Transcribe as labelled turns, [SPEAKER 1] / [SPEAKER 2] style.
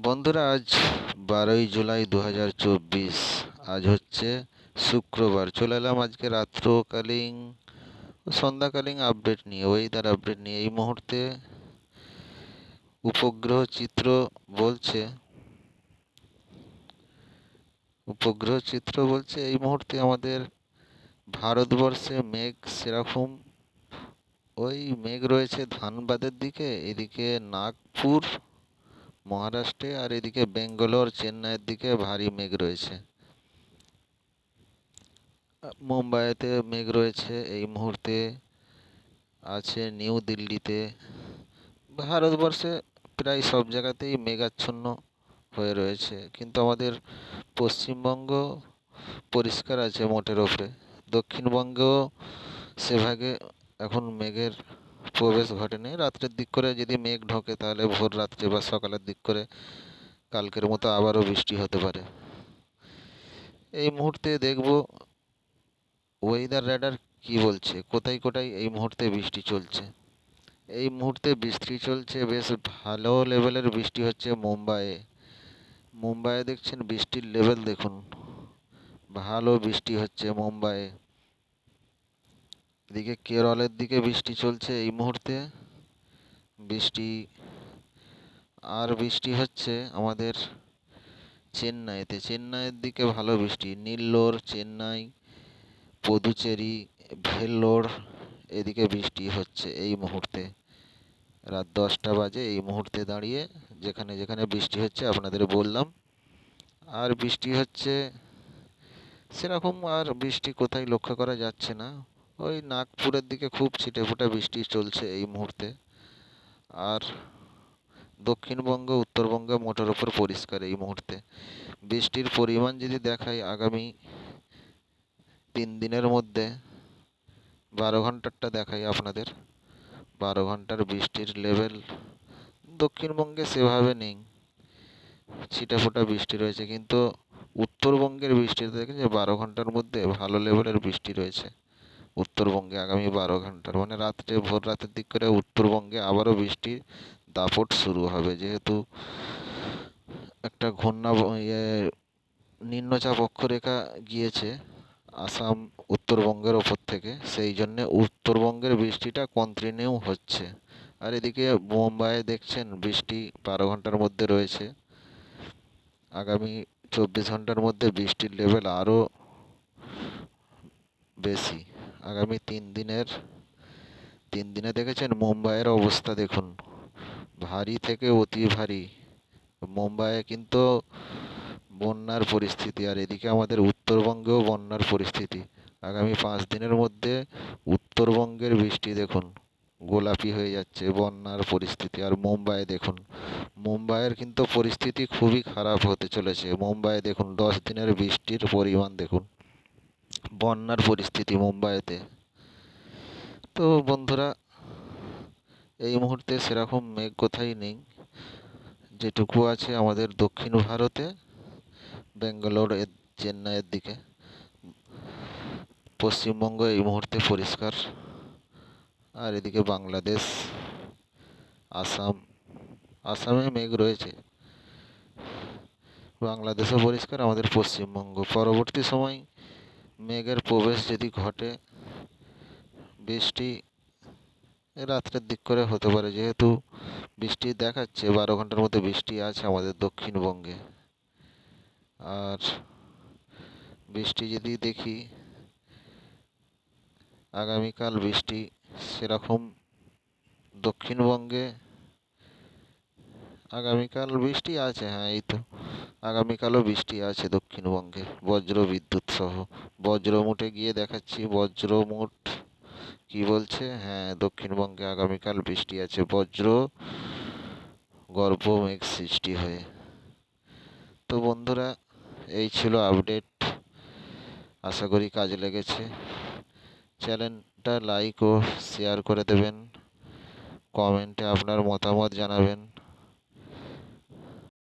[SPEAKER 1] বন্ধুরা, আজ 12ই জুলাই 2024। আজ হচ্ছে শুক্রবার। চলে এলাম আজকে রাত্রকালীন সন্ধ্যাকালীন আপডেট নিয়ে, ওয়েদার আপডেট নিয়ে। এই মুহূর্তে উপগ্রহ চিত্র বলছে এই মুহূর্তে আমাদের ভারতবর্ষে মেঘ সেরকম, ওই মেঘ রয়েছে ধানবাদের দিকে, এদিকে নাগপুর মহারাষ্ট্রে, আর এদিকে বেঙ্গালোর চেন্নাইয়ের দিকে ভারী মেঘ রয়েছে। মুম্বাইতে মেঘ রয়েছে এই মুহূর্তে, আছে নিউ দিল্লিতে। ভারতবর্ষে প্রায় সব জায়গাতেই মেঘাচ্ছন্ন হয়ে রয়েছে, কিন্তু আমাদের পশ্চিমবঙ্গ পরিষ্কার আছে মোটের ওপরে। দক্ষিণবঙ্গেও সেভাবে এখন মেঘের প্রবেশ ঘটেনি। রাত্রের দিক করে যদি মেঘ ঢোকে তাহলে ভোর রাত্রে বা সকালের দিক করে কালকের মতো আবারও বৃষ্টি হতে পারে। এই মুহূর্তে দেখব ওয়েদার র্যাডার কি বলছে, কোথায় কোথায় এই মুহূর্তে বৃষ্টি চলছে। এই মুহূর্তে বৃষ্টি চলছে, বেশ ভালো লেভেলের বৃষ্টি হচ্ছে মুম্বাইয়ে দেখছেন বৃষ্টির লেভেল দেখুন, ভালো বৃষ্টি হচ্ছে মুম্বাইয়ে। এদিকে কেরলের দিকে বৃষ্টি চলছে এই মুহূর্তে, বৃষ্টি হচ্ছে আমাদের চেন্নাইয়ের দিকে ভালো বৃষ্টি। নেল্লোর, চেন্নাই, পুদুচেরি, ভেল্লোর, এদিকে বৃষ্টি হচ্ছে এই মুহূর্তে। রাত 10টা বাজে এই মুহূর্তে দাঁড়িয়ে যেখানে যেখানে বৃষ্টি হচ্ছে আপনাদের বললাম। আর বৃষ্টি হচ্ছে সেরকম, আর বৃষ্টি কোথায় লক্ষ্য করা যাচ্ছে না। ওই নাগপুরের দিকে খুব ছিটেফোঁটা বৃষ্টি চলছে এই মুহূর্তে। আর দক্ষিণবঙ্গ উত্তরবঙ্গ মোটের ওপর পরিষ্কার এই মুহূর্তে। বৃষ্টির পরিমাণ যদি দেখাই আগামী 3 দিনের মধ্যে, 12 ঘন্টারটা দেখাই আপনাদের। 12 ঘন্টার বৃষ্টির লেভেল দক্ষিণবঙ্গে সেভাবে নেই, ছিটেফোঁটা বৃষ্টি রয়েছে, কিন্তু উত্তরবঙ্গের বৃষ্টিতে দেখেন যে 12 ঘন্টার মধ্যে ভালো লেভেলের বৃষ্টি রয়েছে উত্তরবঙ্গে। আগামী 12 ঘন্টার মানে রাত্রে, ভোর রাতের দিক করে উত্তরবঙ্গে আবারও বৃষ্টির দাপট শুরু হবে, যেহেতু একটা নিম্নচাপ অক্ষরেখা গিয়েছে আসাম উত্তরবঙ্গের ওপর থেকে, সেই জন্যে উত্তরবঙ্গের বৃষ্টিটা কন্টিনিউ হচ্ছে। আর এদিকে মুম্বাইয়ে দেখছেন বৃষ্টি 12 ঘন্টার মধ্যে রয়েছে। আগামী 24 ঘন্টার মধ্যে বৃষ্টির লেভেল আরও বেশি। আগামী 3 দিনে দেখেছেন মুম্বাইয়ের অবস্থা দেখুন, ভারী থেকে অতি ভারী। মুম্বাইয়ে কিন্তু বন্যার পরিস্থিতি, আর এদিকে আমাদের উত্তরবঙ্গেও বন্যার পরিস্থিতি। আগামী 5 দিনের মধ্যে উত্তরবঙ্গের বৃষ্টি দেখুন গোলাপি হয়ে যাচ্ছে, বন্যার পরিস্থিতি। আর মুম্বাই দেখুন, মুম্বাইয়ের কিন্তু পরিস্থিতি খুবই খারাপ হতে চলেছে। মুম্বাই দেখুন 10 দিনের বৃষ্টির পরিমাণ দেখুন, বন্যার পরিস্থিতি মুম্বাইতে। তো বন্ধুরা, এই মুহূর্তে সেরকম মেঘ কোথায় নেই। যেটুকু আছে আমাদের দক্ষিণ ভারতে, বেঙ্গালোর, চেন্নাইয়ের দিকে। পশ্চিমবঙ্গ এই মুহূর্তে পরিষ্কার। আর এদিকে বাংলাদেশ, আসামে মেঘ রয়েছে, বাংলাদেশও পরিষ্কার, আমাদের পশ্চিমবঙ্গ। পরবর্তী সময় মেঘের প্রবেশ যদি ঘটে, বৃষ্টি রাত্রের দিক করে হতে পারে, যেহেতু বৃষ্টি দেখাচ্ছে 12 ঘন্টার মধ্যে বৃষ্টি আছে আমাদের দক্ষিণবঙ্গে। আর বৃষ্টি যদি দেখি, আগামীকাল বৃষ্টি সেরকম দক্ষিণবঙ্গে, আগামীকাল বৃষ্টি আছে, হ্যাঁ এই তো আগামীকালও বৃষ্টি আছে দক্ষিণবঙ্গে, বজ্র বিদ্যুৎ সহ। বজ্রমুটে গিয়ে দেখাচ্ছি বজ্রমুট কি বলছে। হ্যাঁ, দক্ষিণবঙ্গে আগামীকাল বৃষ্টি আছে, বজ্র গর্ভ মেঘ সৃষ্টি হয়ে। তো বন্ধুরা, এই ছিল আপডেট, আশা করি কাজে লেগেছে। চ্যানেলটা লাইক ও শেয়ার করে দেবেন, কমেন্টে আপনার মতামত জানাবেন।